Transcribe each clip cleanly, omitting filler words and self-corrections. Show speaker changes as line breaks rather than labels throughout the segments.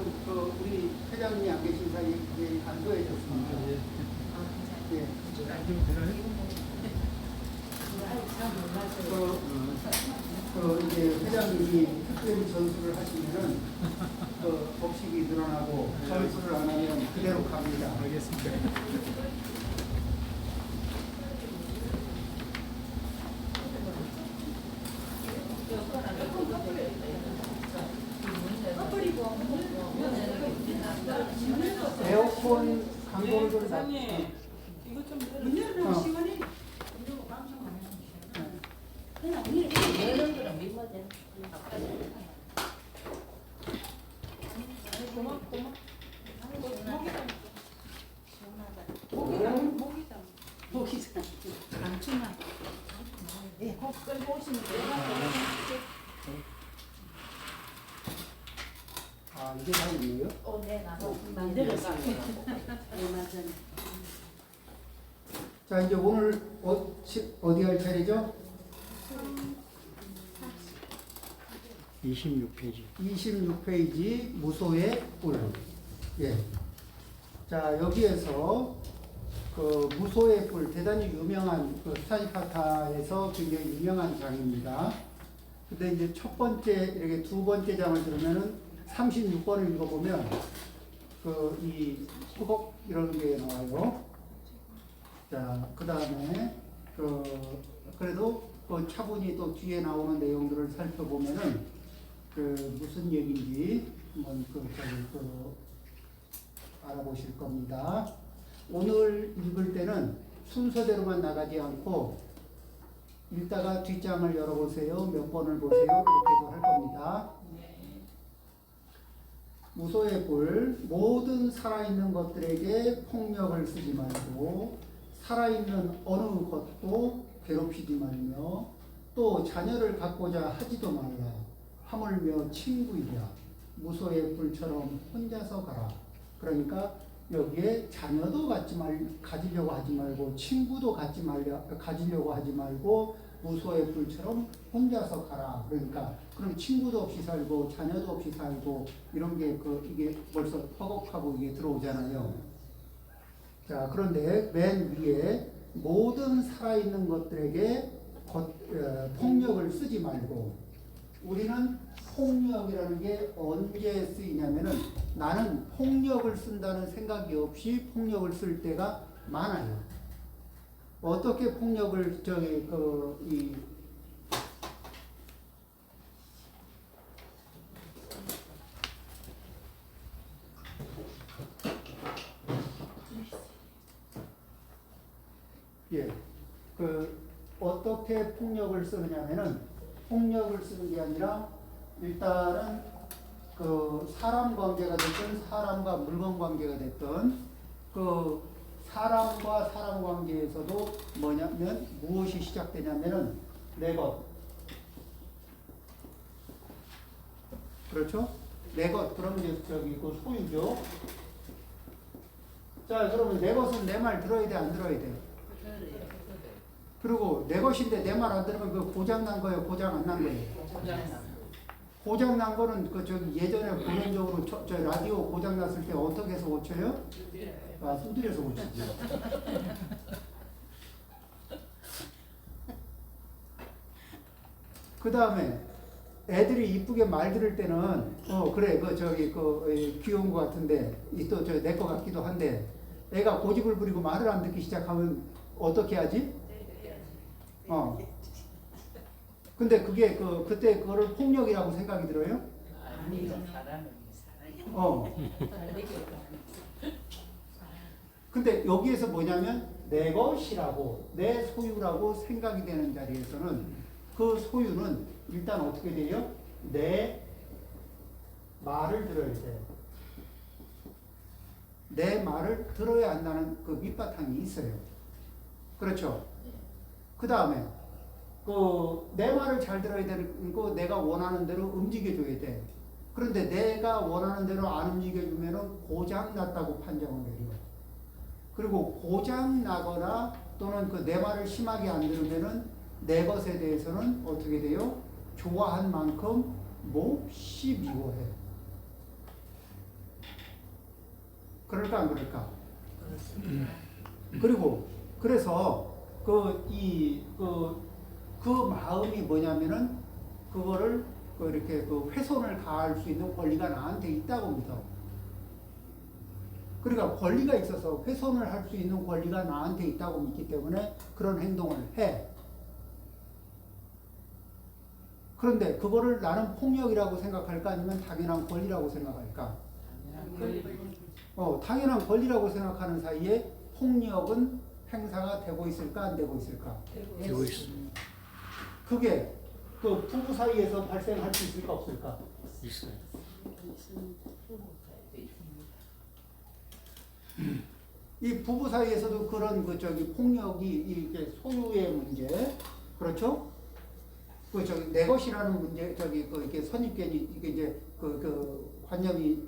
좀 우리 회장님이 안 계신 사이에 이게 간소해졌습니다.
예.
예.
좀 되나요?
이제 회장님이 특별히 전수를 하시면은 법식이 늘어나고 전수를 안 하면 그대로 갑니다.
알겠습니다.
에어컨 광고를 좀
사장님, 이거 좀 문 열어놓으면 시원해.
그냥 이런 거는 미모대.
고맙고.
시원하다.
목이다.
목이잖아. 강추만. 예, 꼭 끌고 오시면 돼요.
아, 이게 다 있네요?
네, 나도 만들었어요. 네, 맞아요.
자, 이제 오늘 어디 할 차례죠?
26페이지.
26페이지 무소의 뿔. 예. 자, 여기에서 그 무소의 뿔 대단히 유명한 그 스타디파타에서 굉장히 유명한 장입니다. 근데 이제 첫 번째 이렇게 두 번째 장을 들으면은 36번을 읽어보면 그 이 소곡 이런 게 나와요. 자, 그 다음에 그래도 그 차분히 또 뒤에 나오는 내용들을 살펴보면은 그 무슨 얘기인지 한번 알아보실 겁니다. 오늘 읽을 때는 순서대로만 나가지 않고 읽다가 뒷장을 열어보세요. 몇 번을 보세요. 이렇게도 할 겁니다. 무소의 뿔, 모든 살아있는 것들에게 폭력을 쓰지 말고 살아있는 어느 것도 괴롭히지 말며 또 자녀를 갖고자 하지도 말라. 하물며 친구이랴. 무소의 뿔처럼 혼자서 가라. 그러니까 여기에 자녀도 가지려고 하지 말고 친구도 가지려고 하지 말고 무소의 뿔처럼 혼자서 가라. 그러니까 그럼 친구도 없이 살고 자녀도 없이 살고 이런 게 이게 벌써 허걱하고 이게 들어오잖아요. 자, 그런데 맨 위에 모든 살아있는 것들에게 폭력을 쓰지 말고, 우리는 폭력이라는 게 언제 쓰이냐면은 나는 폭력을 쓴다는 생각이 없이 폭력을 쓸 때가 많아요. 어떻게 폭력을 어떻게 폭력을 쓰느냐면은 폭력을 쓰는 게 아니라 일단은 그 사람 관계가 됐든 사람과 물건 관계가 됐든 그 사람과 사람 관계에서도 뭐냐면 무엇이 시작되냐면은 내 것. 그렇죠? 내 것. 그럼 이제 그 소유죠. 자, 그러면 내 것은 내 말 들어야 돼, 안 들어야 돼? 그리고 내 것인데 내 말 안 들으면 그 고장 난 거예요, 고장 안 난 거예요? 고장 난 거는 예전에 보편적으로 저 라디오 고장 났을 때 어떻게 해서 고쳐요? 아, 두드려서 고치죠. 그 다음에 애들이 이쁘게 말 들을 때는 그래 귀여운 거 같은데 또 내 거 같기도 한데 애가 고집을 부리고 말을 안 듣기 시작하면 어떻게 하지? 근데 그게 그때 그거를 폭력이라고 생각이 들어요?
아니요.
근데 여기에서 뭐냐면 내 것이라고 내 소유라고 생각이 되는 자리에서는 그 소유는 일단 어떻게 돼요? 내 말을 들어야 돼. 내 말을 들어야 한다는 그 밑바탕이 있어요. 그렇죠? 그 다음에 내 말을 잘 들어야 되는 거, 내가 원하는 대로 움직여줘야 돼. 그런데 내가 원하는 대로 안 움직여주면은 고장 났다고 판정을 내려. 그리고 고장 나거나 또는 내 말을 심하게 안 들으면은 내 것에 대해서는 어떻게 돼요? 좋아한 만큼 몹시 미워해. 그럴까 안 그럴까? 그리고 그래서 그 마음이 뭐냐면은 그거를 이렇게 훼손을 가할 수 있는 권리가 나한테 있다고 믿어. 그러니까 권리가 있어서 훼손을 할 수 있는 권리가 나한테 있다고 믿기 때문에 그런 행동을 해. 그런데 그거를 나는 폭력이라고 생각할까 아니면 당연한 권리라고 생각할까? 당연한 권리라고 생각하는 사이에 폭력은 행사가 되고 있을까 안 되고 있을까?
되고 있습니다.
그게 그 부부 사이에서 발생할 수 있을까 없을까?
있어요.
이 부부 사이에서도 그런 폭력이 이게 소유의 문제, 그렇죠? 내 것이라는 문제, 이렇게 선입견이 이게 이제 관념이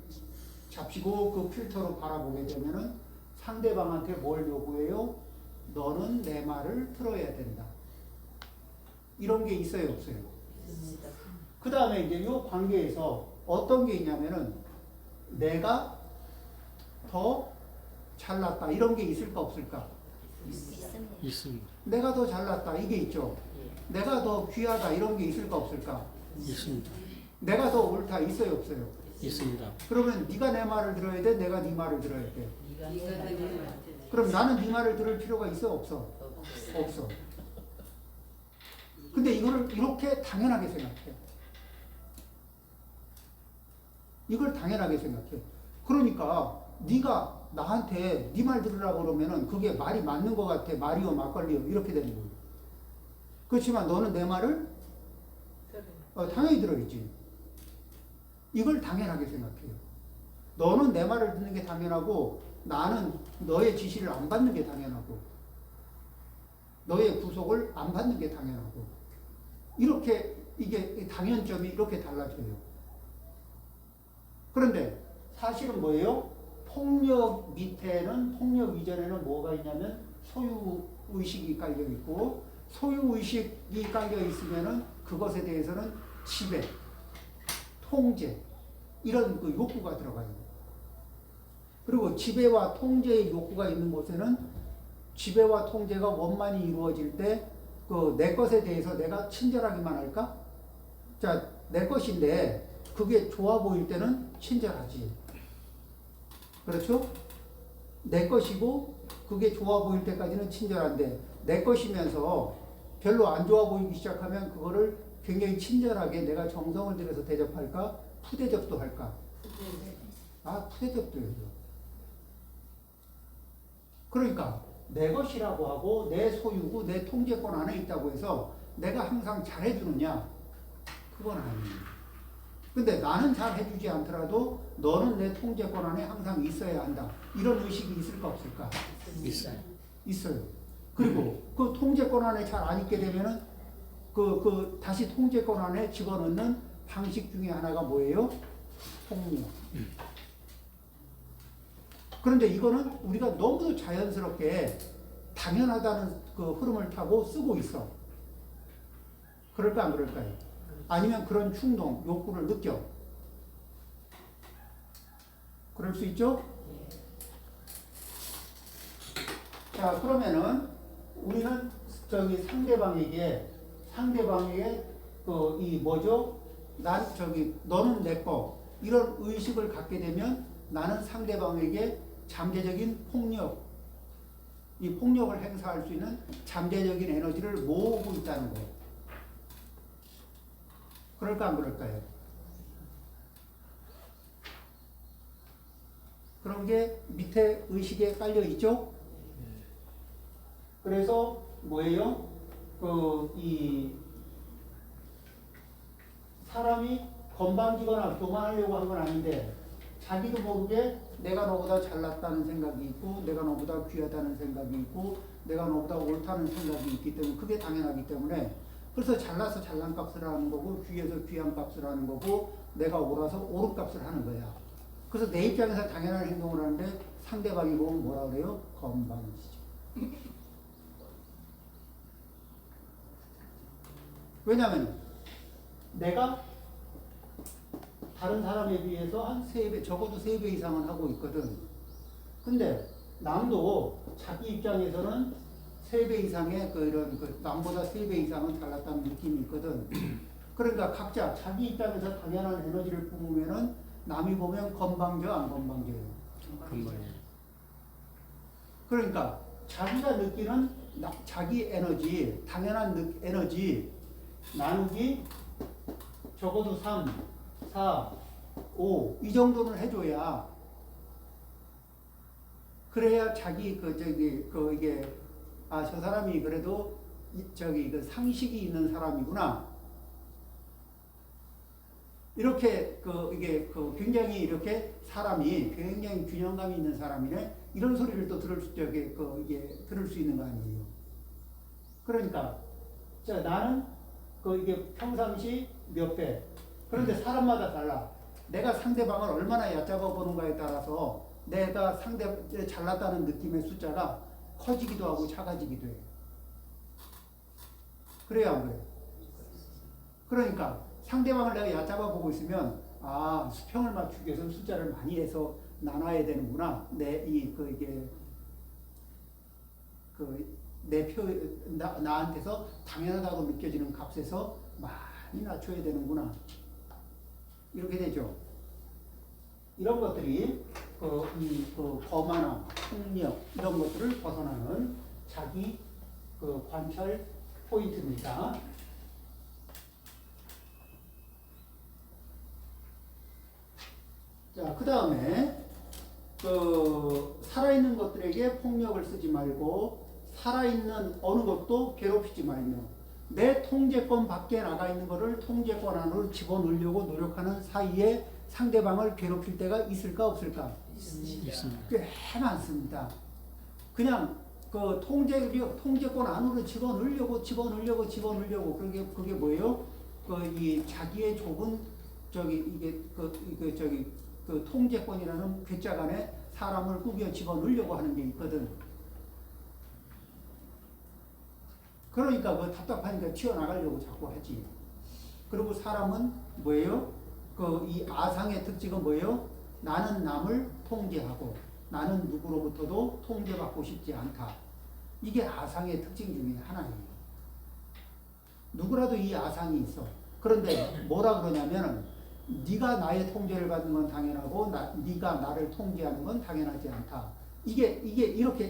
잡히고 그 필터로 바라보게 되면은 상대방한테 뭘 요구해요? 너는 내 말을 들어야 된다. 이런 게 있어요, 없어요? 그 다음에 이제 이 관계에서 어떤 게 있냐면은 내가 더 잘났다 이런 게 있을까 없을까?
있습니다.
내가 더 잘났다 이게 있죠. 내가 더 귀하다 이런 게 있을까 없을까?
있습니다.
내가 더 옳다 있어요 없어요?
있습니다.
그러면 네가 내 말을 들어야 돼, 내가 네 말을 들어야 돼. 그럼 나는 네 말을 들을 필요가 있어 없어? 없어. 근데 이거를 이렇게 당연하게 생각해. 이걸 당연하게 생각해. 그러니까 네가 나한테 네 말 들으라고 그러면은 그게 말이 맞는 것 같아. 말이요 막걸리요 이렇게 되는 거예요. 그렇지만 너는 내 말을 당연히 들어야지. 이걸 당연하게 생각해요. 너는 내 말을 듣는 게 당연하고 나는 너의 지시를 안 받는 게 당연하고 너의 구속을 안 받는 게 당연하고 이렇게 이게 당연점이 이렇게 달라져요. 그런데 사실은 뭐예요? 폭력 밑에는 폭력 이전에는 뭐가 있냐면 소유의식이 깔려 있고 소유의식이 깔려 있으면은 그것에 대해서는 지배, 통제 이런 욕구가 들어가요. 그리고 지배와 통제의 욕구가 있는 곳에는 지배와 통제가 원만히 이루어질 때 내 것에 대해서 내가 친절하기만 할까? 자, 내 것인데 그게 좋아 보일 때는 친절하지. 그렇죠? 내 것이고 그게 좋아 보일 때까지는 친절한데 내 것이면서 별로 안 좋아 보이기 시작하면 그거를 굉장히 친절하게 내가 정성을 들여서 대접할까? 푸대접도 할까? 푸대접도 해요. 그러니까 내 것이라고 하고 내 소유고 내 통제권 안에 있다고 해서 내가 항상 잘해주느냐? 그건 아니에요. 근데 나는 잘해주지 않더라도 너는 내 통제권 안에 항상 있어야 한다. 이런 의식이 있을까 없을까?
있어요.
있어요. 그리고 그 통제권 안에 잘 안 있게 되면은 다시 통제권 안에 집어넣는 방식 중에 하나가 뭐예요? 폭력. 그런데 이거는 우리가 너무 자연스럽게 당연하다는 그 흐름을 타고 쓰고 있어. 그럴까 안 그럴까요? 아니면 그런 충동, 욕구를 느껴. 그럴 수 있죠? 자, 그러면은 우리는 상대방에게 너는 내 거 이런 의식을 갖게 되면 나는 상대방에게 잠재적인 이 폭력을 행사할 수 있는 잠재적인 에너지를 모으고 있다는 거예요. 그럴까 안 그럴까요? 그런 게 밑에 의식에 깔려 있죠? 그래서 뭐예요? 이 사람이 건방지거나 교만하려고 한 건 아닌데 자기도 모르게 내가 너보다 잘났다는 생각이 있고 내가 너보다 귀하다는 생각이 있고 내가 너보다 옳다는 생각이 있기 때문에 그게 당연하기 때문에 그래서 잘나서 잘난 값을 하는 거고 귀해서 귀한 값을 하는 거고 내가 옳아서 옳은 값을 하는 거야. 그래서 내 입장에서 당연한 행동을 하는데 상대방이 보면 뭐라 그래요? 건방지죠. 왜냐하면 내가 다른 사람에 비해서 한 3배, 적어도 3배 이상은 하고 있거든. 근데 남도 자기 입장에서는 3배 이상의 이런 남보다 3배 이상은 달랐다는 느낌이 있거든. 그러니까 각자 자기 입장에서 당연한 에너지를 뿜으면은 남이 보면 건방져 안 건방져요.
금방이에요.
그러니까 자기가 느끼는 자기 에너지, 당연한 에너지 나누기 적어도 3, 4, 5 이 정도는 해줘야 그래야 자기 이게 저 사람이 그래도 상식이 있는 사람이구나. 이렇게 이게 굉장히 이렇게 사람이 굉장히 균형감이 있는 사람이네. 이런 소리를 또 들을 수 있는 거 아니에요. 그러니까 자 나는 이게 평상시 몇 배. 그런데 사람마다 달라. 내가 상대방을 얼마나 얕잡아 보는가에 따라서 내가 상대 잘났다는 느낌의 숫자가 커지기도 하고 작아지기도 해요. 그래야 안 그래요? 그러니까 상대방을 내가 얕잡아 보고 있으면 수평을 맞추기 위해서는 숫자를 많이 해서 나눠야 되는구나. 나한테서 당연하다고 느껴지는 값에서 많이 낮춰야 되는구나. 이렇게 되죠. 이런 것들이 거만함, 폭력 이런 것들을 벗어나는 자기 관찰 포인트입니다. 자, 그 다음에 살아있는 것들에게 폭력을 쓰지 말고 살아있는 어느 것도 괴롭히지 말며 내 통제권 밖에 나가 있는 것을 통제권 안으로 집어넣으려고 노력하는 사이에 상대방을 괴롭힐 때가 있을까 없을까?
있습니다.
꽤 많습니다. 그냥 통제권 안으로 집어넣으려고 그게 뭐예요? 이 자기의 좁은 통제권이라는 괴짝 안에 사람을 꾸겨 집어넣으려고 하는 게 있거든. 그러니까 답답하니까 튀어나가려고 자꾸 하지. 그리고 사람은 뭐예요? 이 아상의 특징은 뭐예요? 나는 남을 통제하고 나는 누구로부터도 통제받고 싶지 않다. 이게 아상의 특징 중에 하나예요. 누구라도 이 아상이 있어. 그런데 뭐라 그러냐면은 네가 나의 통제를 받는 건 당연하고 네가 나를 통제하는 건 당연하지 않다. 이게 이렇게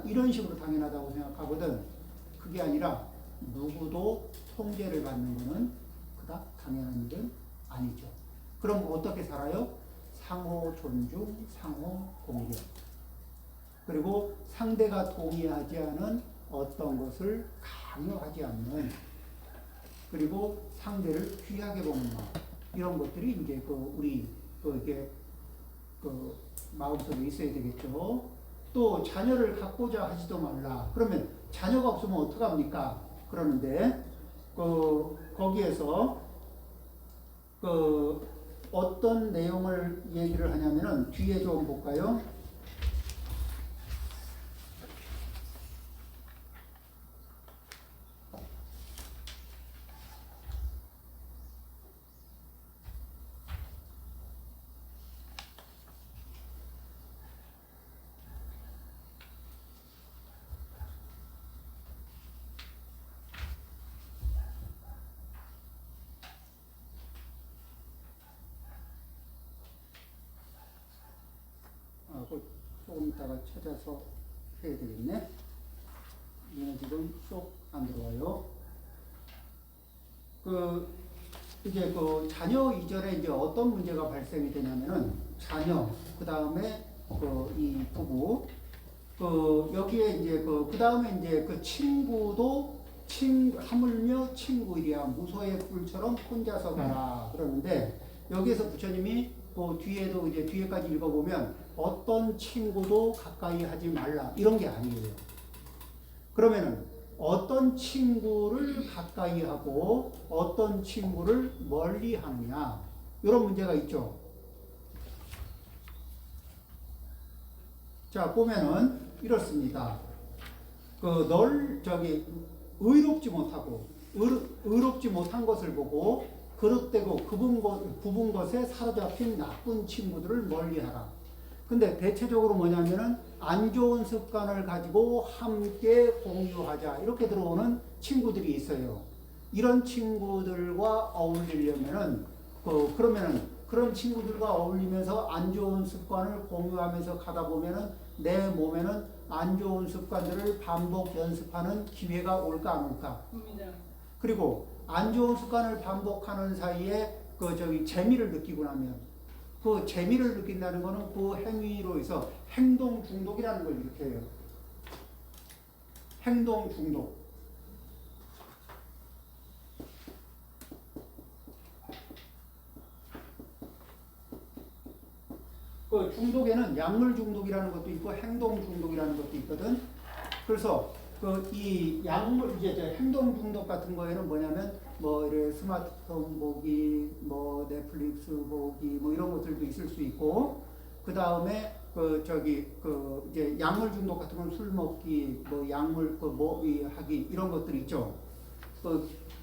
이런 식으로 당연하다고 생각하거든. 그게 아니라 누구도 통제를 받는 거는 그닥 당연한 일은 아니죠. 그럼 어떻게 살아요? 상호 존중, 상호 공격. 그리고 상대가 동의하지 않은 어떤 것을 강요하지 않는, 그리고 상대를 귀하게 보는 마음. 이런 것들이 이제 우리 마음속에 있어야 되겠죠. 또 자녀를 갖고자 하지도 말라. 그러면 자녀가 없으면 어떡합니까? 그러는데 거기에서 어떤 내용을 얘기를 하냐면은 뒤에 좀 볼까요? 조금 이따가 찾아서 해야 되겠네. 얘는 지금 쏙 안 들어와요. 이제 자녀 이전에 이제 어떤 문제가 발생이 되냐면은 자녀, 그 다음에 이 부부, 여기에 이제 그 다음에 이제 친구도 하물며 친구이랴 무소의 뿔처럼 혼자서 가라 그러는데, 여기에서 부처님이 뒤에도 이제 뒤에까지 읽어보면 어떤 친구도 가까이 하지 말라 이런 게 아니에요. 그러면은 어떤 친구를 가까이 하고 어떤 친구를 멀리 하느냐, 이런 문제가 있죠. 자, 보면은 이렇습니다. 의롭지 못한 것을 보고 그릇되고 굽은 것에 사로잡힌 나쁜 친구들을 멀리하라. 근데 대체적으로 뭐냐면은 안 좋은 습관을 가지고 함께 공유하자 이렇게 들어오는 친구들이 있어요. 이런 친구들과 어울리려면은 그러면은 그런 친구들과 어울리면서 안 좋은 습관을 공유하면서 가다 보면은 내 몸에는 안 좋은 습관들을 반복 연습하는 기회가 올까 안 올까?
옵니다.
그리고 안 좋은 습관을 반복하는 사이에 재미를 느끼고 나면 그 재미를 느낀다는 것은 그 행위로 해서 행동 중독이라는 걸 일으켜요. 행동 중독. 그 중독에는 약물 중독이라는 것도 있고 행동 중독이라는 것도 있거든. 그래서 이 약물 이제 행동 중독 같은 거에는 뭐냐면 뭐 이래 스마트폰 보기, 뭐 넷플릭스 보기, 뭐 이런 것들도 있을 수 있고, 그 다음에 이제 약물 중독 같은 건 술 먹기, 뭐 약물 하기 이런 것들이 있죠.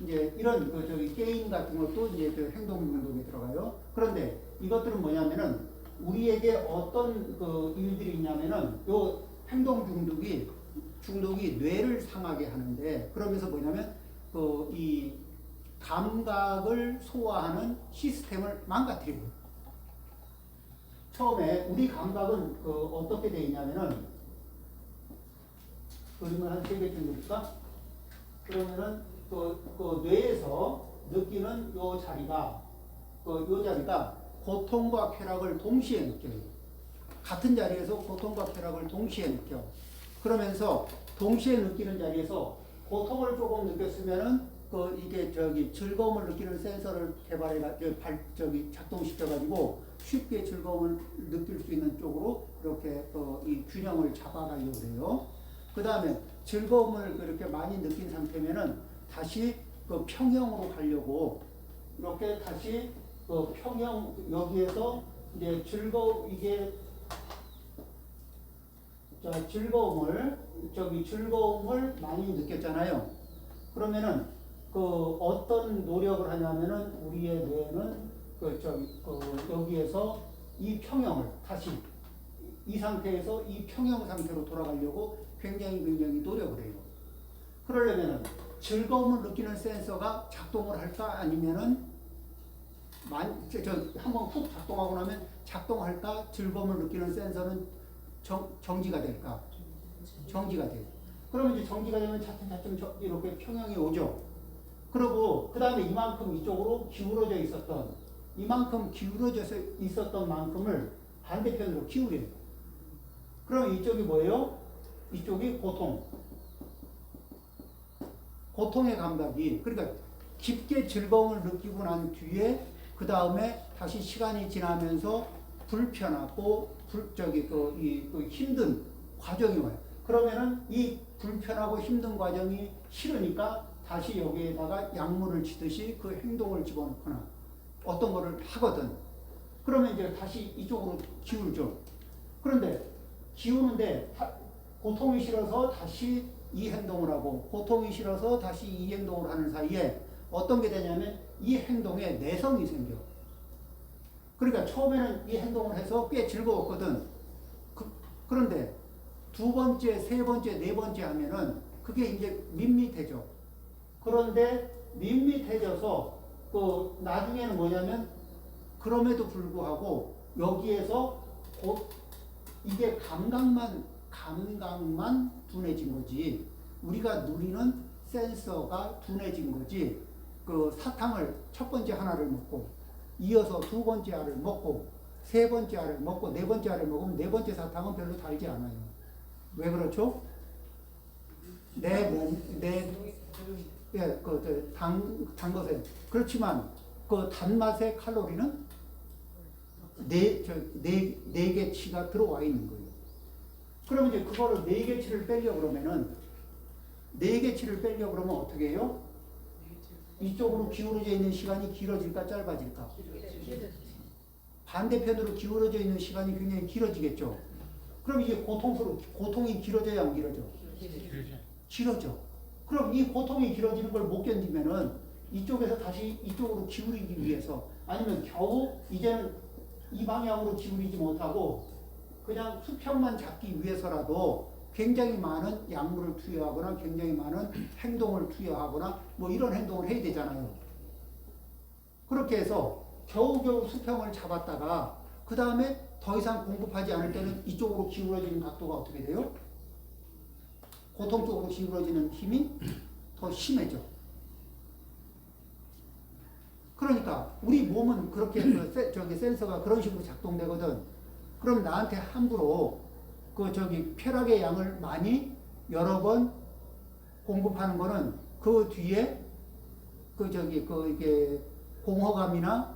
이제 이런 게임 같은 것도 이제 행동 중독에 들어가요. 그런데 이것들은 뭐냐면은 우리에게 어떤 일들이 있냐면은 요 행동 중독이 뇌를 상하게 하는데, 그러면서 뭐냐면 이 감각을 소화하는 시스템을 망가뜨려요. 처음에 우리 감각은 어떻게 되어 있냐면은 그림을 한 3개 정도일까? 그러면은 뇌에서 느끼는 요 자리가 고통과 쾌락을 동시에 느껴요. 같은 자리에서 고통과 쾌락을 동시에 느껴. 그러면서 동시에 느끼는 자리에서 고통을 조금 느꼈으면은 이게 즐거움을 느끼는 센서를 작동시켜가지고 쉽게 즐거움을 느낄 수 있는 쪽으로 이렇게 이 균형을 잡아가려고 그래요. 그 다음에 즐거움을 그렇게 많이 느낀 상태면은 다시 평형으로 가려고 이렇게 다시 평형 여기에서 이제 즐거움을 많이 느꼈잖아요. 그러면은 어떤 노력을 하냐면은 우리의 뇌는 여기에서 이 평형을 다시 이 상태에서 이 평형 상태로 돌아가려고 굉장히 노력을 해요. 그러려면은 즐거움을 느끼는 센서가 작동을 할까 아니면은 한번 훅 작동하고 나면 작동할까? 즐거움을 느끼는 센서는 정지가 될까? 정지가 돼요. 그러면 이제 정지가 되면 차츰 이렇게 평형이 오죠. 그리고 그 다음에 이만큼 이쪽으로 기울어져 있었던 만큼을 반대편으로 기울여요. 그럼 이쪽이 뭐예요? 이쪽이 고통의 감각이, 그러니까 깊게 즐거움을 느끼고 난 뒤에 그 다음에 다시 시간이 지나면서 불편하고 힘든 과정이 와요. 그러면은 이 불편하고 힘든 과정이 싫으니까 다시 여기에다가 약물을 치듯이 그 행동을 집어넣거나 어떤 거를 하거든. 그러면 이제 다시 이쪽으로 기울죠. 그런데 기우는데 고통이 싫어서 다시 이 행동을 하고 고통이 싫어서 다시 이 행동을 하는 사이에 어떤 게 되냐면 이 행동에 내성이 생겨. 그러니까 처음에는 이 행동을 해서 꽤 즐거웠거든. 그런데 2번째, 3번째, 4번째 하면은 그게 이제 밋밋해져. 그런데 밋밋해져서 나중에는 뭐냐면 그럼에도 불구하고 여기에서 이게 감각만 둔해진 거지. 우리가 누리는 센서가 둔해진 거지. 사탕을 첫 번째 하나를 먹고 이어서 2번째 알을 먹고 3번째 알을 먹고 4번째 알을 먹으면 4번째 사탕은 별로 달지 않아요. 왜 그렇죠? 단 것에. 그렇지만 그 단맛의 칼로리는 4개치가 들어와 있는 거예요. 그럼 이제 그거를 4개치를 빼려고 그러면 어떻게 해요? 이쪽으로 기울어져 있는 시간이 길어질까 짧아질까? 반대편으로 기울어져 있는 시간이 굉장히 길어지겠죠. 그럼 이게 고통이 길어져야 안 길어져? 길어져. 그럼 이 고통이 길어지는 걸 못 견디면은 이쪽에서 다시 이쪽으로 기울이기 위해서 아니면 겨우 이제는 이 방향으로 기울이지 못하고 그냥 수평만 잡기 위해서라도 굉장히 많은 약물을 투여하거나 굉장히 많은 행동을 투여하거나 뭐 이런 행동을 해야 되잖아요. 그렇게 해서 겨우겨우 수평을 잡았다가 그 다음에 더 이상 공급하지 않을 때는 이쪽으로 기울어지는 각도가 어떻게 돼요? 고통 쪽으로 기울어지는 힘이 더 심해져. 그러니까 우리 몸은 그렇게 저기 센서가 그런 식으로 작동되거든. 그럼 나한테 함부로 쾌락의 양을 많이 여러 번 공급하는 거는 그 뒤에 이게 공허감이나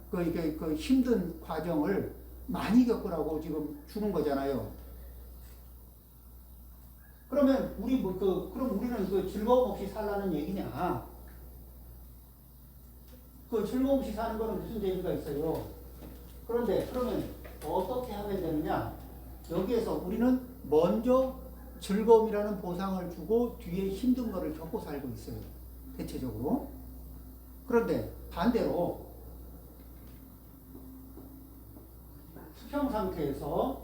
그 힘든 과정을 많이 겪으라고 지금 주는 거잖아요. 그러면 그럼 우리는 즐거움 없이 살라는 얘기냐? 즐거움 없이 사는 거는 무슨 재미가 있어요? 그런데 그러면 어떻게 하면 되느냐? 여기에서 우리는 먼저 즐거움이라는 보상을 주고 뒤에 힘든 거를 겪고 살고 있어요. 대체적으로. 그런데 반대로 수평 상태에서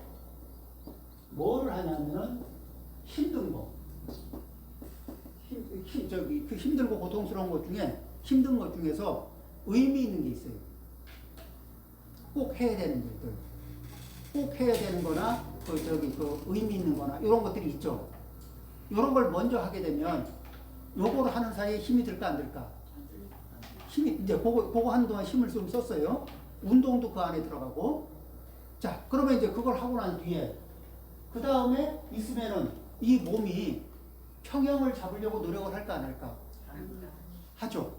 뭐를 하냐면은 힘든 거. 힘들고 고통스러운 것 중에 힘든 것 중에서 의미 있는 게 있어요. 꼭 해야 되는 것들. 꼭 해야 되는 거나, 의미 있는 거나, 이런 것들이 있죠. 이런 걸 먼저 하게 되면, 요거를 하는 사이에 힘이 들까, 안 들까? 이제, 그거 한동안 힘을 좀 썼어요. 운동도 그 안에 들어가고. 자, 그러면 이제 그걸 하고 난 뒤에, 그 다음에 있으면은 이 몸이 평형을 잡으려고 노력을 할까, 안 할까? 하죠.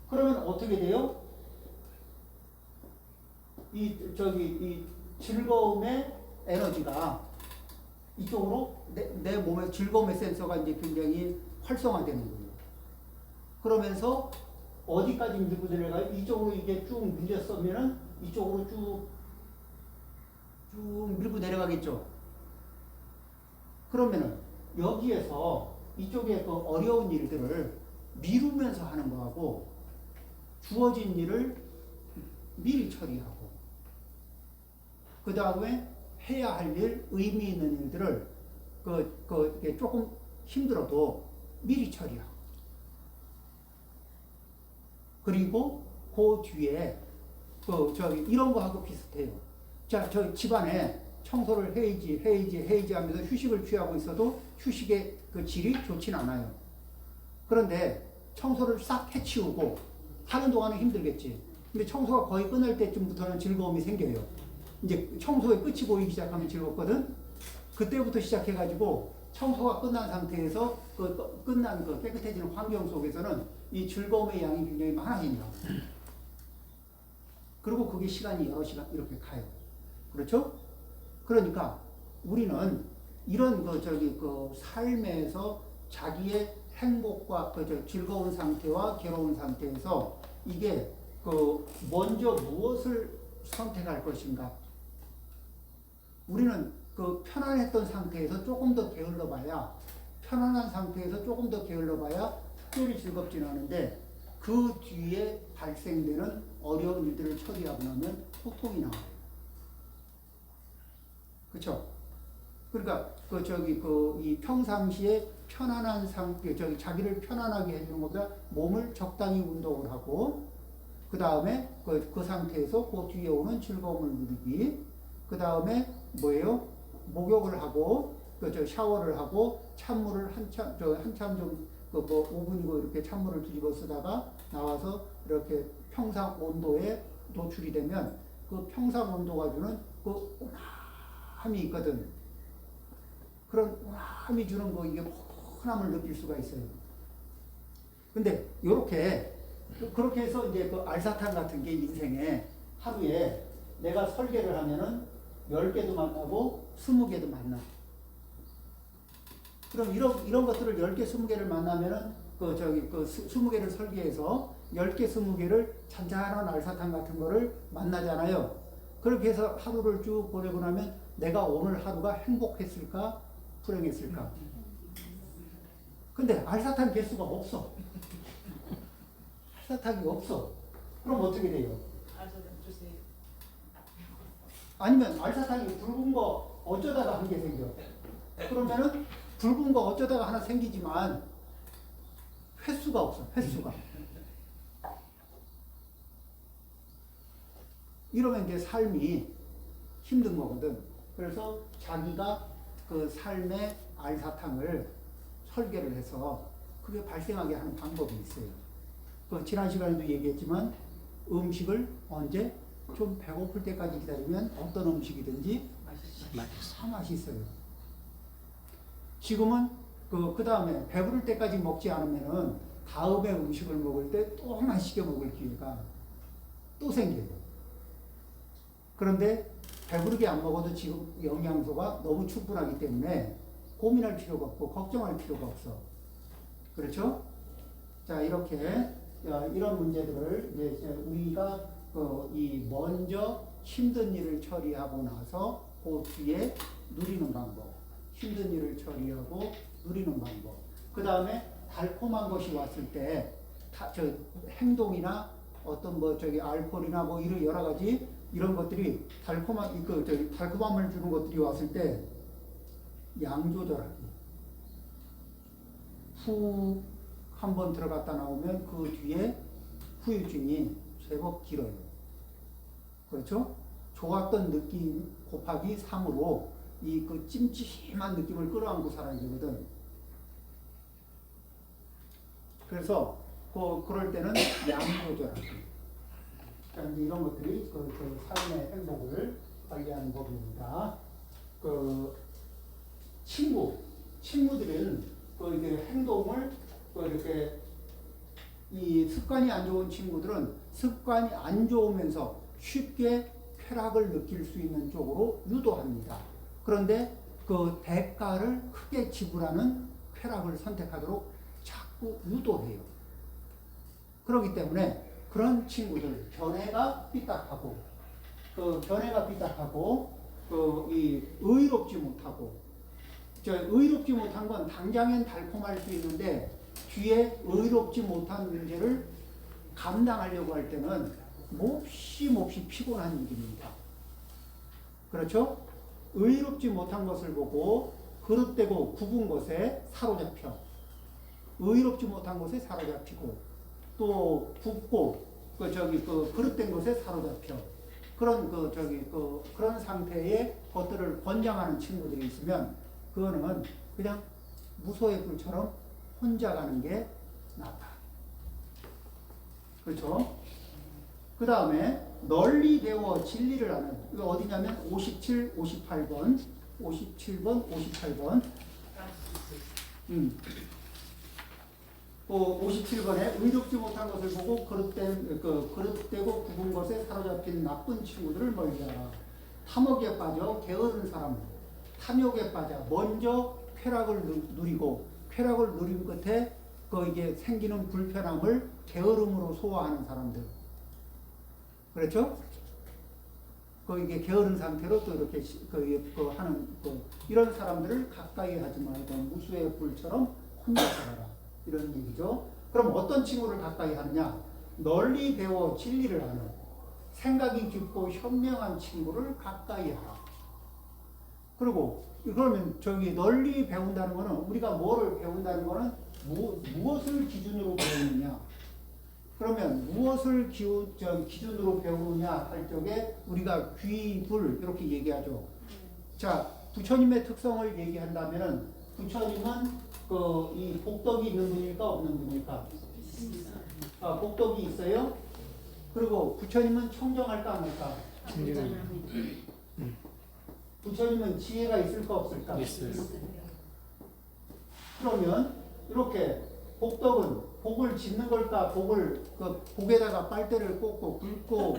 그러면 어떻게 돼요? 이 즐거움의 에너지가 이쪽으로 내 몸의 즐거움의 센서가 이제 굉장히 활성화되는 거예요. 그러면서 어디까지 밀고 내려가요? 이쪽으로 이게 쭉 밀렸으면은 이쪽으로 쭉 밀고 내려가겠죠. 그러면은 여기에서 이쪽에 어려운 일들을 미루면서 하는 거하고 주어진 일을 미리 처리하고 그 다음에 해야 할 일, 의미 있는 일들을 이게 조금 힘들어도 미리 처리하고 그리고 그 뒤에 이런 거하고 비슷해요. 자, 저 집안에 청소를 해야지 하면서 휴식을 취하고 있어도 휴식의 그 질이 좋진 않아요. 그런데 청소를 싹 해치우고 하는 동안은 힘들겠지. 근데 청소가 거의 끝날 때쯤부터는 즐거움이 생겨요. 이제 청소의 끝이 보이기 시작하면 즐겁거든. 그때부터 시작해가지고 청소가 끝난 상태에서 끝난 깨끗해지는 환경 속에서는 이 즐거움의 양이 굉장히 많아진다. 그리고 그게 시간이 여러 시간 이렇게 가요. 그렇죠? 그러니까 우리는 이런 삶에서 자기의 행복과 즐거운 상태와 괴로운 상태에서 이게 먼저 무엇을 선택할 것인가? 우리는 편안했던 상태에서 조금 더 게을러 봐야, 편안한 상태에서 조금 더 게을러 봐야 특별히 즐겁지는 않은데 그 뒤에 발생되는 어려운 일들을 처리하고 나면 호통이 나와요. 그렇죠? 그러니까 이 평상시에 편안한 상태, 자기를 편안하게 해주는 것보다 몸을 적당히 운동을 하고 그 다음에 그 상태에서 그 뒤에 오는 즐거움을 누리기. 그 다음에 뭐예요? 목욕을 하고 샤워를 하고 찬물을 한참 좀 5분이고 이렇게 찬물을 뒤집어 쓰다가 나와서 이렇게 평상 온도에 노출이 되면 그 평상 온도가 주는 그 온함이 있거든. 그런 온함이 주는 이게 편함을 느낄 수가 있어요. 근데 그렇게 해서 이제 알사탕 같은 게 인생에 하루에 내가 설계를 하면은 10개도 만나고 20개도 만나. 그럼 이런 것들을 10개, 20개를 만나면은 20개를 설계해서 10개, 20개를 잔잔한 알사탕 같은 거를 만나잖아요. 그렇게 해서 하루를 쭉 보내고 나면 내가 오늘 하루가 행복했을까? 불행했을까? 근데 알사탕 개수가 없어. 알사탕이 없어. 그럼 어떻게 돼요? 아니면 알사탕이 붉은 거 어쩌다가 한 개 생겨. 그러면은 붉은 거 어쩌다가 하나 생기지만 횟수가 없어. 횟수가. 이러면 이제 삶이 힘든 거거든. 그래서 자기가 그 삶의 알사탕을 설계를 해서 그게 발생하게 하는 방법이 있어요. 그 지난 시간에도 얘기했지만 음식을 언제 좀 배고플 때까지 기다리면 어떤 음식이든지 다 맛있어요. 지금은 그 다음에 배부를 때까지 먹지 않으면은 다음에 음식을 먹을 때 또 맛있게 먹을 기회가 또 생겨요. 그런데 배부르게 안 먹어도 지금 영양소가 너무 충분하기 때문에 고민할 필요가 없고 걱정할 필요가 없어. 그렇죠? 자, 이렇게 이런 문제들을 이제 우리가 이 먼저 힘든 일을 처리하고 나서 그 뒤에 누리는 방법, 힘든 일을 처리하고 누리는 방법. 그 다음에 달콤한 것이 왔을 때 저 행동이나 어떤 뭐 저기 알코올이나 뭐 이런 여러 가지 이런 것들이 달콤함을 주는 것들이 왔을 때 양 조절하기. 후 한 번 들어갔다 나오면 그 뒤에 후유증이 제법 길어요. 그렇죠? 좋았던 느낌 곱하기 3으로 이 그 찜찜한 느낌을 끌어안고 살아야 되거든. 그래서 그럴 때는 양 조절하기. 이제 이런 것들이 그 삶의 행복을 관리하는 법입니다. 친구들은 이게 행동을 이렇게 이 습관이 안 좋은 친구들은 습관이 안 좋으면서 쉽게 쾌락을 느낄 수 있는 쪽으로 유도합니다. 그런데 그 대가를 크게 지불하는 쾌락을 선택하도록 자꾸 유도해요. 그렇기 때문에 그런 친구들 견해가 삐딱하고 이 의롭지 못하고 의롭지 못한 건 당장엔 달콤할 수 있는데 뒤에 의롭지 못한 문제를 감당하려고 할 때는 몹시 피곤한 일입니다. 그렇죠? 의롭지 못한 것을 보고 그릇되고 굽은 것에 사로잡혀 의롭지 못한 것에 사로잡히고 또 굽고 그릇된 것에 사로잡혀 그런 상태의 것들을 권장하는 친구들이 있으면 그거는 그냥 무소의 불처럼 혼자 가는 게 낫다. 그렇죠? 그 다음에 널리 배워 진리를 아는, 이거 어디냐면 57, 58번. 57번에 의롭지 못한 것을 보고 그릇되고 굽은 것에 사로잡힌 나쁜 친구들을 멀리하라. 탐욕에 빠져 게으른 사람, 탐욕에 빠져 먼저 쾌락을 누리고 쾌락을 누린 끝에 이게 생기는 불편함을 게으름으로 소화하는 사람들. 그렇죠? 이게 게으른 상태로 또 이렇게 하는 이런 사람들을 가까이 하지 말고 무수의 불처럼 혼자 살아라. 이런 얘기죠. 그럼 어떤 친구를 가까이 하느냐? 널리 배워 진리를 아는 생각이 깊고 현명한 친구를 가까이 하라. 그리고 그러면 널리 배운다는 거는 우리가 뭐를 배운다는 거는 무엇을 기준으로 배우느냐? 그러면 무엇을 기준으로 배우느냐 할 적에 우리가 귀불 이렇게 얘기하죠. 자, 부처님의 특성을 얘기한다면은 부처님은 이 복덕이 있는 분일까 없는 분일까? 복덕이 있어요. 그리고 부처님은 청정할까 안 할까? 부처님은 지혜가 있을까 없을까?
있어요.
그러면 이렇게 복덕은 복을 짓는 걸까? 복에다가 빨대를 꽂고 굵고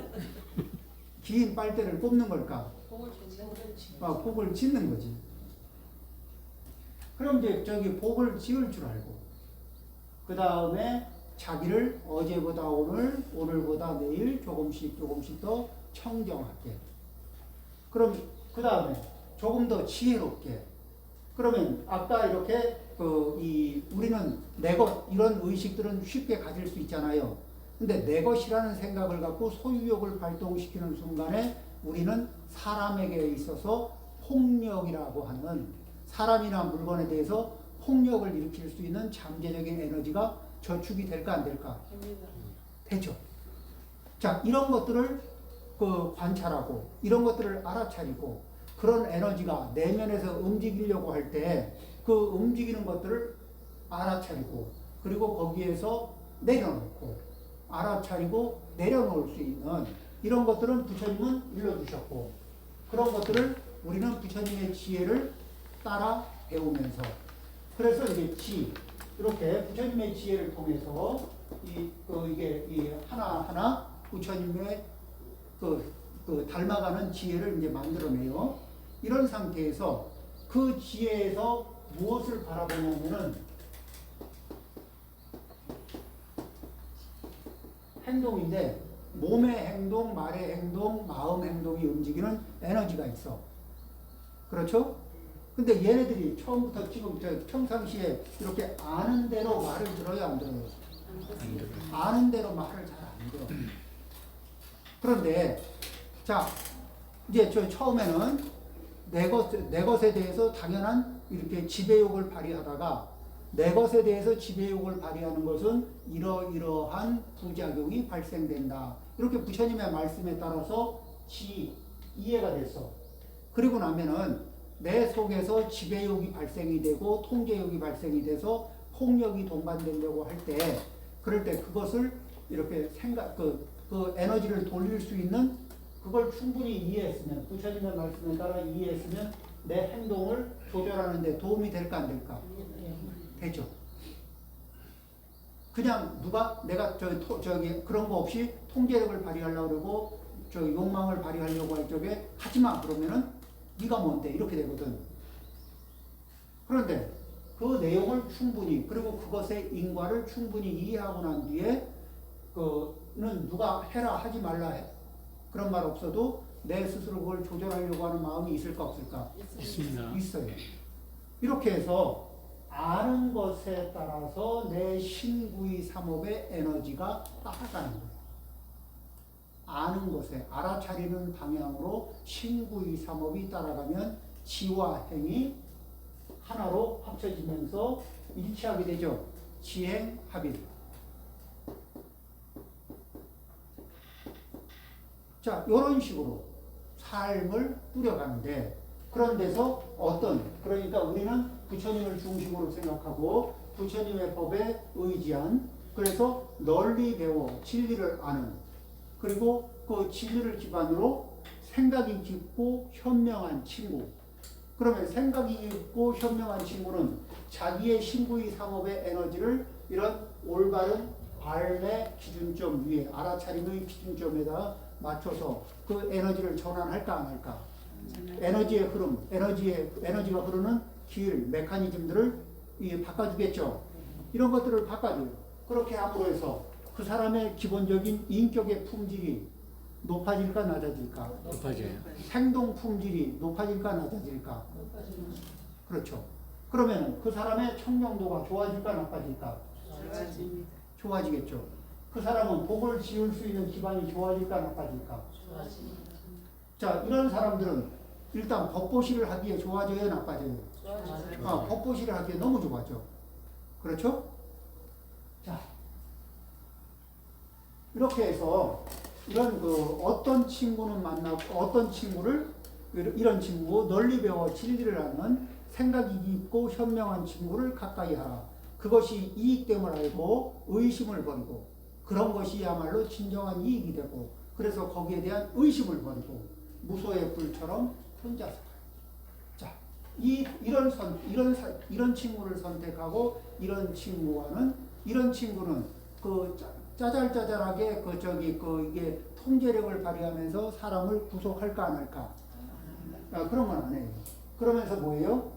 긴 빨대를 꼽는 걸까? 복을 짓는 거지. 그럼 이제 복을 지을 줄 알고 그 다음에 자기를 어제보다 오늘, 오늘보다 내일 조금씩 더 청정하게. 그럼 그 다음에 조금 더 지혜롭게. 그러면 아까 이렇게 우리는 내 것 이런 의식들은 쉽게 가질 수 있잖아요. 근데 내 것이라는 생각을 갖고 소유욕을 발동시키는 순간에 우리는 사람에게 있어서 폭력이라고 하는 사람이나 물건에 대해서 폭력을 일으킬 수 있는 잠재적인 에너지가 저축이 될까 안 될까? 되죠. 자, 이런 것들을 관찰하고 이런 것들을 알아차리고 그런 에너지가 내면에서 움직이려고 할 때 그 움직이는 것들을 알아차리고 그리고 거기에서 내려놓고 알아차리고 내려놓을 수 있는 이런 것들은 부처님은 일러주셨고 그런 것들을 우리는 부처님의 지혜를 따라 배우면서 그래서 이게 이렇게 부처님의 지혜를 통해서 이게 하나하나 부처님의 닮아가는 지혜를 이제 만들어내요. 이런 상태에서 그 지혜에서 무엇을 바라보냐면은 행동인데 몸의 행동, 말의 행동, 마음 행동이 움직이는 에너지가 있어. 그렇죠? 근데 얘네들이 처음부터 지금 평상시에 이렇게 아는 대로 말을 들어요, 안 들어요? 아는 대로 말을 잘 안 들어. 그런데 자 이제 처음에는 내 것에 대해서 당연한 이렇게 지배욕을 발휘하다가 내 것에 대해서 지배욕을 발휘하는 것은 이러이러한 부작용이 발생된다. 이렇게 부처님의 말씀에 따라서 이해가 됐어. 그리고 나면은 내 속에서 지배욕이 발생이 되고 통제욕이 발생이 돼서 폭력이 동반되려고 할 때 그럴 때 그것을 이렇게 그 에너지를 돌릴 수 있는 그걸 충분히 이해했으면 부처님의 말씀에 따라 이해했으면 내 행동을 조절하는 데 도움이 될까 안 될까? 되죠. 그냥 내가 저기 그런 거 없이 통제력을 발휘하려고 그러고 욕망을 발휘하려고 할 적에 하지마 그러면은 네가 뭔데 이렇게 되거든. 그런데 그 내용을 충분히 그리고 그것의 인과를 충분히 이해하고 난 뒤에 그는 누가 해라 하지 말라 그런 말 없어도 내 스스로 그걸 조절하려고 하는 마음이 있을까 없을까?
있습니다.
있어요. 이렇게 해서 아는 것에 따라서 내 신구의 삼업의 에너지가 따라가는 거예요. 아는 것에 알아차리는 방향으로 신구의 삼업이 따라가면 지와 행이 하나로 합쳐지면서 일치하게 되죠. 지행합일. 자, 이런 식으로 삶을 꾸려가는데 그런 데서 그러니까 우리는 부처님을 중심으로 생각하고 부처님의 법에 의지한 그래서 널리 배워 진리를 아는 그리고 그 진리를 기반으로 생각이 깊고 현명한 친구. 그러면 생각이 깊고 현명한 친구는 자기의 신구의 상업의 에너지를 이런 올바른 삶의 기준점 위에 알아차림의 기준점에다 맞춰서 그 에너지를 전환할까 안 할까? 에너지의 흐름, 에너지가 흐르는 길, 메커니즘들을 바꿔주겠죠. 이런 것들을 바꿔줘요. 그렇게 함으로 해서 그 사람의 기본적인 인격의 품질이 높아질까 낮아질까?
높아져요.
행동 품질이 높아질까 낮아질까? 그렇죠. 그러면 그 사람의 청명도가 좋아질까 나빠질까? 좋아지겠죠. 그 사람은 복을 지을 수 있는 기반이 좋아질까 나빠질까? 자, 이런 사람들은 일단 법보시를 하기에 좋아져요 나빠져요? 법보시를 하기에 너무 좋아져. 그렇죠? 자, 이렇게 해서 이런 어떤 친구는 만나고 어떤 친구를 이런 친구 널리 배워 진리를 아는 생각이 깊고 현명한 친구를 가까이 하라. 그것이 이익됨을 알고 의심을 버리고 그런 것이야말로 진정한 이익이 되고 그래서 거기에 대한 의심을 버리고 무소의 불처럼 혼자서 자, 이런 친구를 선택하고 이런 친구는 짜잘짜잘하게 이게 통제력을 발휘하면서 사람을 구속할까 안 할까? 그런 건 안 해요. 그러면서 뭐예요?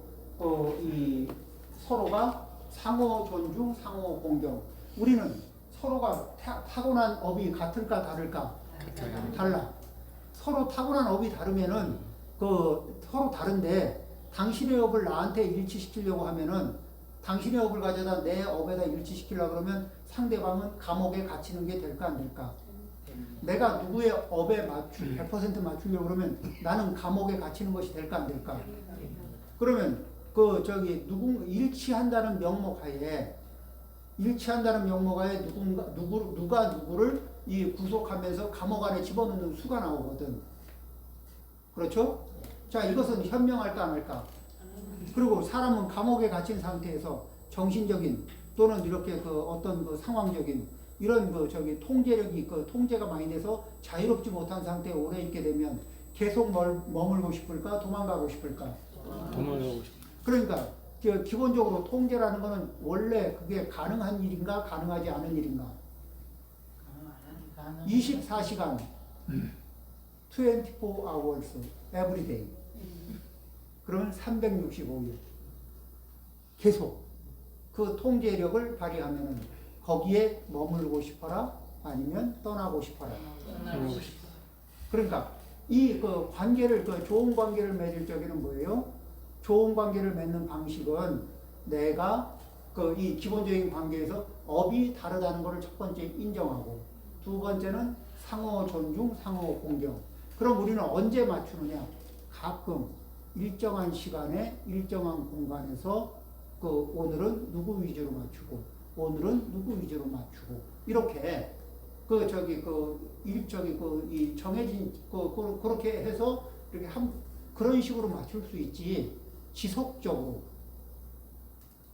서로가 상호 존중, 상호 공경. 우리는 서로가 타고난 업이 같을까 다를까?
같아요.
달라. 서로 타고난 업이 다르면은 서로 다른데 당신의 업을 나한테 일치시키려고 하면은 당신의 업을 가져다 내 업에다 일치시키려고 그러면 상대방은 감옥에 갇히는 게 될까 안 될까? 내가 누구의 업에 100% 맞추려고 그러면 나는 감옥에 gat이는 것이 될까 안 될까? 그러면 그 저기 일치한다는 명목하에 누가 누구를 이 구속하면서 감옥 안에 집어넣는 수가 나오거든. 그렇죠? 자, 이것은 현명할까 안 할까? 그리고 사람은 감옥에 갇힌 상태에서 정신적인 또는 이렇게 그 어떤 그 상황적인 이런 그 저기 통제력이 통제가 많이 돼서 자유롭지 못한 상태에 오래 있게 되면 계속 머물고 싶을까? 도망가고 싶을까?
도망가고 싶어요.
그러니까 기본적으로 통제라는 거는 원래 그게 가능한 일인가 가능하지 않은 일인가? 24시간 24 hours every day. 그러면 365일 계속 그 통제력을 발휘하면은 거기에 머물고 싶어라 아니면 떠나고 싶어라. 그러니까 이 그 관계를 좋은 관계를 맺을 적에는 뭐예요? 좋은 관계를 맺는 방식은 내가 이 기본적인 관계에서 업이 다르다는 것을 첫 번째 인정하고 두 번째는 상호 존중, 상호 공경. 그럼 우리는 언제 맞추느냐? 가끔 일정한 시간에 일정한 공간에서 오늘은 누구 위주로 맞추고 오늘은 누구 위주로 맞추고 이렇게 이 정해진 그렇게 해서 이렇게 그런 식으로 맞출 수 있지. 지속적으로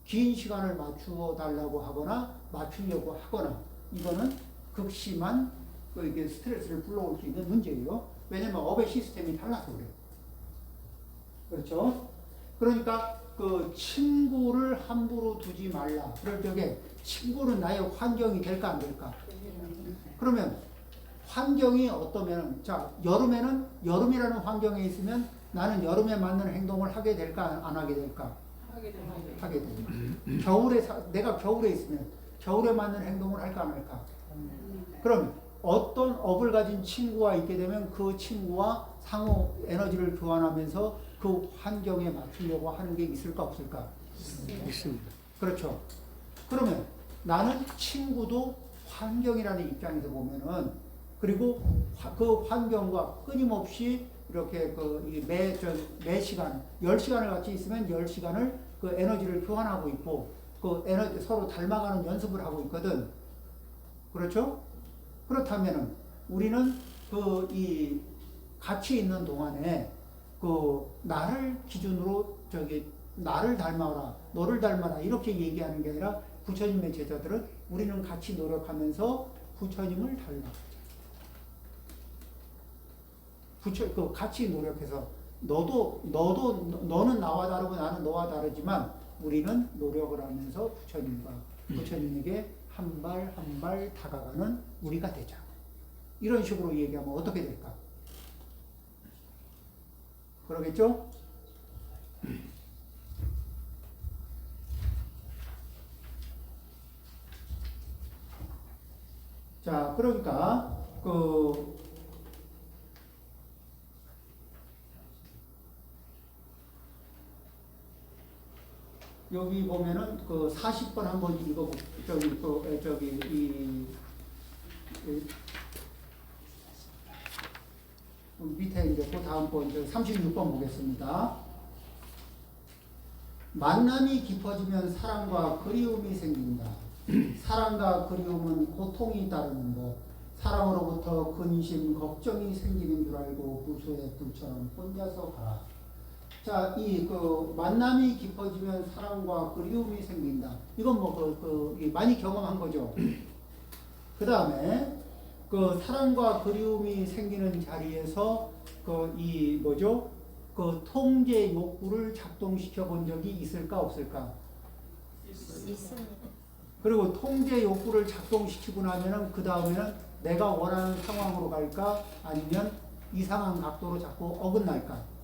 긴 시간을 맞추어 달라고 하거나 맞추려고 하거나 이거는 극심한 이게 스트레스를 불러올 수 있는 문제예요. 왜냐면 업의 시스템이 달라서 그래요. 그렇죠? 그러니까 친구를 함부로 두지 말라. 그럴 적에 친구는 나의 환경이 될까 안 될까? 그러면 환경이 어떠면 자 여름에는 여름이라는 환경에 있으면 나는 여름에 맞는 행동을 하게 될까 안 하게 될까? 하게 됩니다. 내가 겨울에 있으면 겨울에 맞는 행동을 할까 안 할까? 그럼 어떤 업을 가진 친구와 있게 되면 그 친구와 상호 에너지를 교환하면서 그 환경에 맞추려고 하는 게 있을까 없을까?
있습니다.
그렇죠. 그러면 나는 친구도 환경이라는 입장에서 보면은 그리고 그 환경과 끊임없이 이렇게 매 시간 10시간을 같이 있으면 10시간을 그 에너지를 교환하고 있고 그 에너지 서로 닮아가는 연습을 하고 있거든. 그렇죠? 그렇다면은 우리는 이 같이 있는 동안에 나를 기준으로 나를 닮아라, 너를 닮아라 이렇게 얘기하는 게 아니라 부처님의 제자들은 우리는 같이 노력하면서 부처님을 닮아가자. 같이 노력해서 너는 나와 다르고 나는 너와 다르지만 우리는 노력을 하면서 부처님에게 한 발 한 발 다가가는 우리가 되자. 이런 식으로 얘기하면 어떻게 될까? 그러겠죠? 자, 그러니까 여기 보면은 40번 한번 읽어보. 밑에 이제 그 다음 번 36번 보겠습니다. 만남이 깊어지면 사랑과 그리움이 생긴다. 사랑과 그리움은 고통이 따르는 것. 사랑으로부터 근심, 걱정이 생기는 줄 알고 무소의 불처럼 혼자서 가라. 자, 만남이 깊어지면 사랑과 그리움이 생긴다. 이건 많이 경험한 거죠. 그 다음에 사랑과 그리움이 생기는 자리에서 통제 욕구를 작동시켜 본 적이 있을까 없을까?
있습니다.
그리고 통제 욕구를 작동시키고 나면은 그 다음에는 내가 원하는 상황으로 갈까? 아니면 이상한 각도로 자꾸 어긋날까?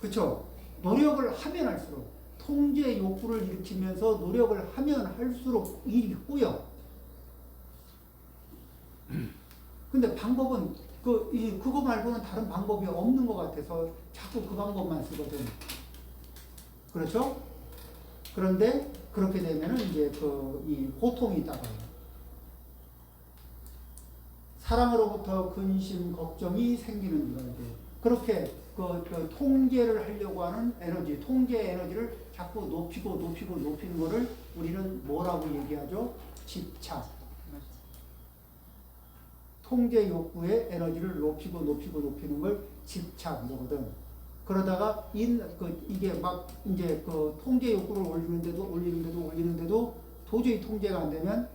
그렇죠. 노력을 하면 할수록 통제 욕구를 일으키면서 노력을 하면 할수록 일이 꼬여. 근데 방법은 그거 말고는 다른 방법이 없는 것 같아서 자꾸 그 방법만 쓰거든. 그렇죠? 그런데 그렇게 되면은 이제 이 고통이 따라요. 사랑으로부터 근심, 걱정이 생기는 거예요. 그렇게 그 통제를 하려고 하는 에너지, 통제 에너지를 자꾸 높이는 거를 우리는 뭐라고 얘기하죠? 집착. 통제 욕구의 에너지를 높이는 걸 집착이거든. 그러다가 이게 막 이제 그 통제 욕구를 올리는데도 도저히 통제가 안 되면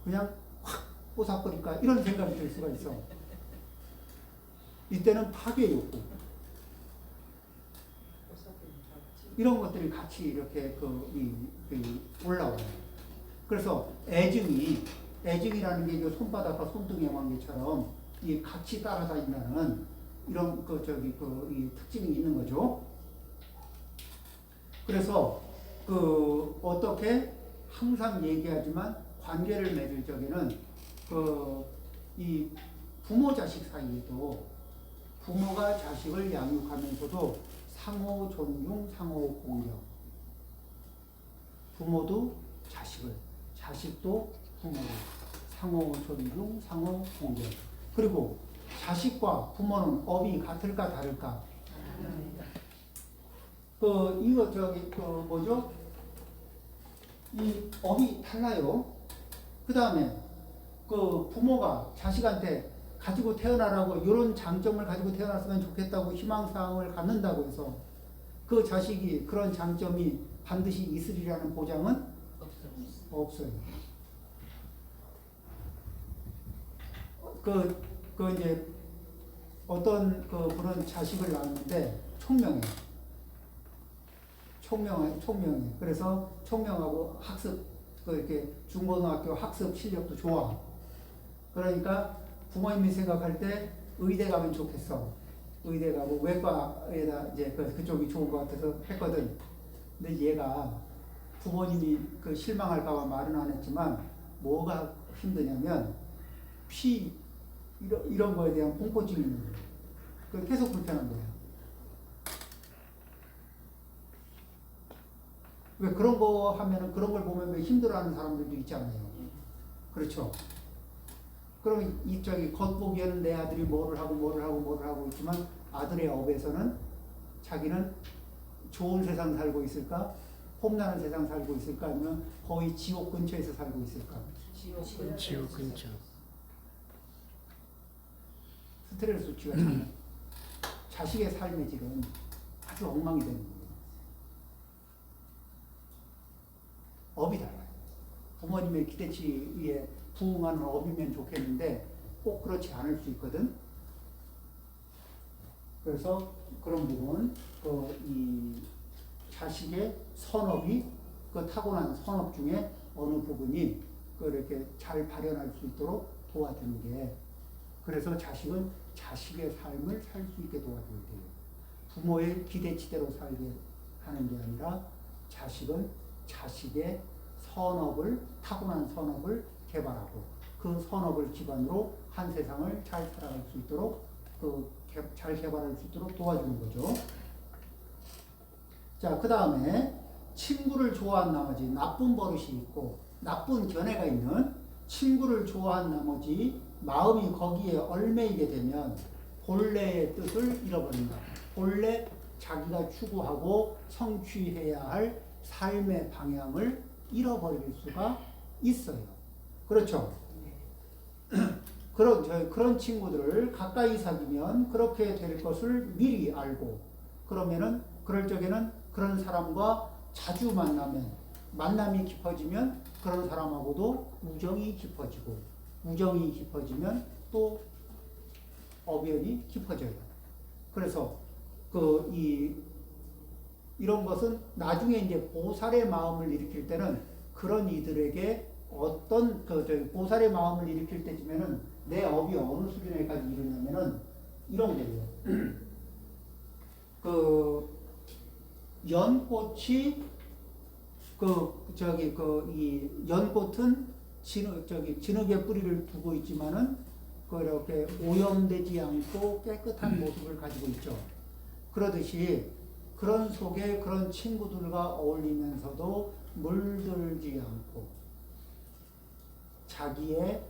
그냥 확 뽀삭거릴까 이런 생각이 들 수가 있어. 이때는 파괴 욕구. 이런 것들이 같이 이렇게 올라와요. 그래서 애증이라는 게 손바닥과 손등의 관계처럼 이 같이 따라다닌다는 이런 이 특징이 있는 거죠. 그래서 어떻게 항상 얘기하지만 관계를 맺을 적에는 이 부모 자식 사이에도 부모가 자식을 양육하면서도 상호 존중, 상호 공경. 부모도 자식을, 자식도 부모를 상호 존중, 상호 공경. 그리고 자식과 부모는 업이 같을까 다를까? 뭐죠? 이 업이 달라요. 그 다음에 부모가 자식한테 가지고 태어나라고 이런 장점을 가지고 태어났으면 좋겠다고 희망사항을 갖는다고 해서 그 자식이 그런 장점이 반드시 있으리라는 보장은 없어요. 이제 어떤 분은 자식을 낳았는데 총명해. 그래서 총명하고 학습, 이렇게 중고등학교 학습 실력도 좋아. 그러니까 부모님이 생각할 때 의대 가면 좋겠어. 의대 가고 외과에다 이제 그쪽이 좋은 것 같아서 했거든. 근데 얘가 부모님이 실망할까봐 말은 안 했지만 뭐가 힘드냐면 이런 거에 대한 공포증이 있는 거예요. 그 계속 불편한 거예요. 왜 그런 거 하면은 그런 걸 보면 왜 힘들어하는 사람들도 있잖아요. 그렇죠. 그럼 겉보기에는 내 아들이 뭐를 하고 있지만 아들의 업에서는 자기는 좋은 세상 살고 있을까? 폼나는 세상 살고 있을까? 아니면 거의 지옥 근처에서 살고 있을까?
지옥 근처.
스트레스 수치가 참 자식의 삶의 질은 아주 엉망이 되는 거예요. 업이 달라요. 부모님의 기대치에 부응하는 업이면 좋겠는데 꼭 그렇지 않을 수 있거든. 그래서 그런 부분, 이 자식의 선업이 타고난 선업 중에 어느 부분이 이렇게 잘 발현할 수 있도록 도와주는 게, 그래서 자식은 자식의 삶을 살 수 있게 도와줘야 돼요. 부모의 기대치대로 살게 하는 게 아니라 자식은 자식의 타고난 선업을 개발하고 그 선업을 기반으로 한 세상을 잘 살아갈 수 있도록 잘 개발할 수 있도록 도와주는 거죠. 자, 그 다음에 친구를 좋아한 나머지 나쁜 버릇이 있고 나쁜 견해가 있는 친구를 좋아한 나머지 마음이 거기에 얽매이게 되면 본래의 뜻을 잃어버린다. 본래 자기가 추구하고 성취해야 할 삶의 방향을 잃어버릴 수가 있어요. 그렇죠? 그런 친구들을 가까이 사귀면 그렇게 될 것을 미리 알고, 그러면은 그럴 적에는 그런 사람과 자주 만남이 깊어지면 그런 사람하고도 우정이 깊어지고, 우정이 깊어지면 또 어변이 깊어져요. 그래서 이런 것은 나중에 이제 보살의 마음을 일으킬 때는 그런 이들에게 어떤 보살의 마음을 일으킬 때쯤에는 내 업이 어느 수준에까지 이르냐면은 이런 게요. 연꽃이 이 연꽃은 진흙에 뿌리를 두고 있지만은 그렇게 오염되지 않고 깨끗한 모습을 가지고 있죠. 그러듯이 그런 속에 그런 친구들과 어울리면서도 물들지 않고 자기의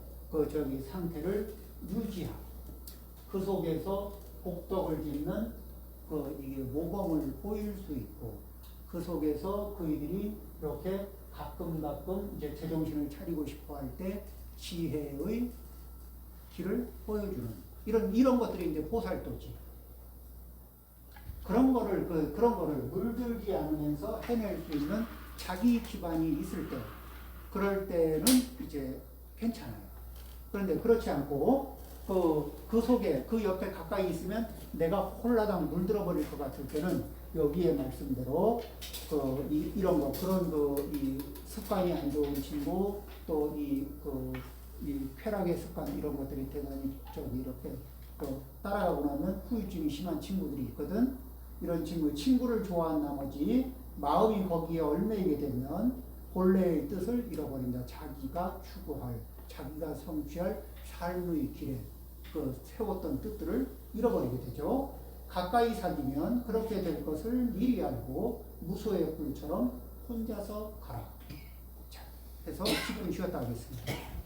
상태를 유지하고 그 속에서 복덕을 짓는 이게 모범을 보일 수 있고 그 속에서 그이들이 이렇게 가끔 이제 제정신을 차리고 싶어 할 때 지혜의 길을 보여주는 이런 것들이 이제 보살도지. 그런 거를 물들지 않으면서 해낼 수 있는 자기 기반이 있을 때, 그럴 때는 이제 괜찮아요. 그런데 그렇지 않고 그 속에 그 옆에 가까이 있으면 내가 홀라당 물들어 버릴 것 같을 때는 여기에 말씀대로 이런 거 그런 이 습관이 안 좋은 친구 또 이 쾌락의 습관 이런 것들이 대단히 이렇게 따라가고 나면 후유증이 심한 친구들이 있거든. 이런 친구를 좋아한 나머지 마음이 거기에 얽매이게 되면 본래의 뜻을 잃어버린다. 자기가 추구할, 자기가 성취할 삶의 길에 세웠던 뜻들을 잃어버리게 되죠. 가까이 사귀면 그렇게 될 것을 미리 알고 무소의 뿔처럼 혼자서 가라. 자, 해서 지금 쉬었다 하겠습니다.